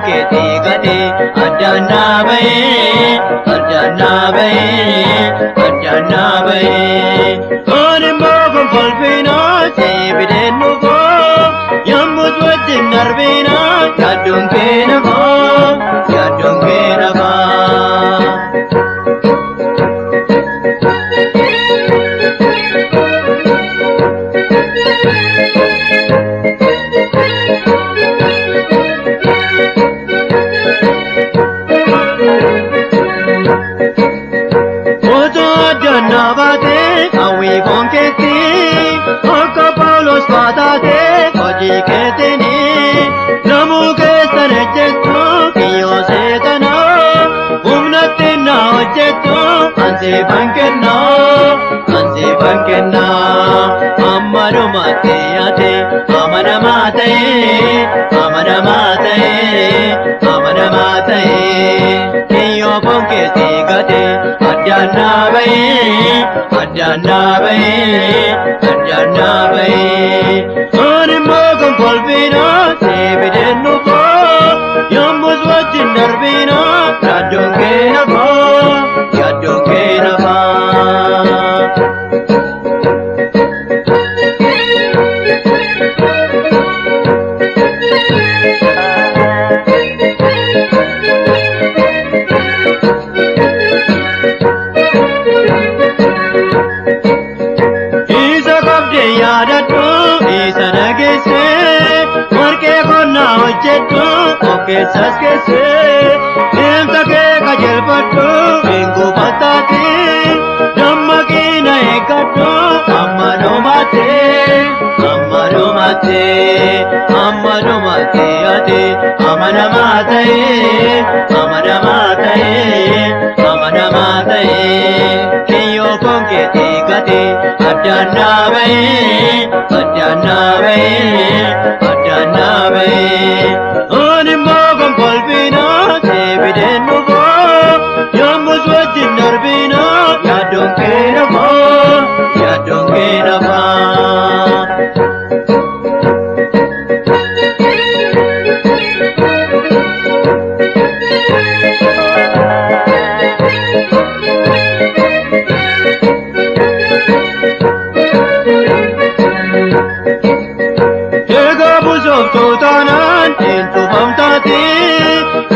bongketi gade adana bae ore mogon polpina sebide nugo yamut wajin narbina yadung kena ba Navate, awi bongketi, oko Paulos patate, oji ketini, namu kestanejetu, kiyo setana, umnatina ojetu, ansi bankenna, amaro mate ate, amara mate, kiyo bongketi gade, adana bae ore mogon polpina sebide nugo yambus wajin narbina yadung kena ba Kesas kese, emta ke kajel patu, minggu patati, namma kina ekatu, amaro mate ate, amana mate, kiyo bongketi gade, adana bae. Oni mogon polpina sebide nugo yambus wajin narbina yadung kena ba Ega busok tutanan intu bamtati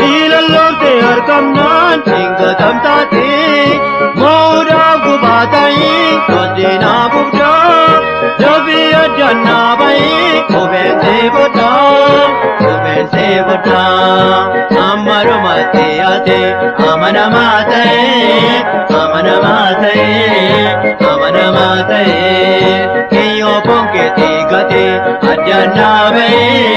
ilallote arkamnan ingatam tati mauda gubatai kodina bubda jabi adana bai kobense boda amaro mate ate amana mate kiyo bongketi gade adana bae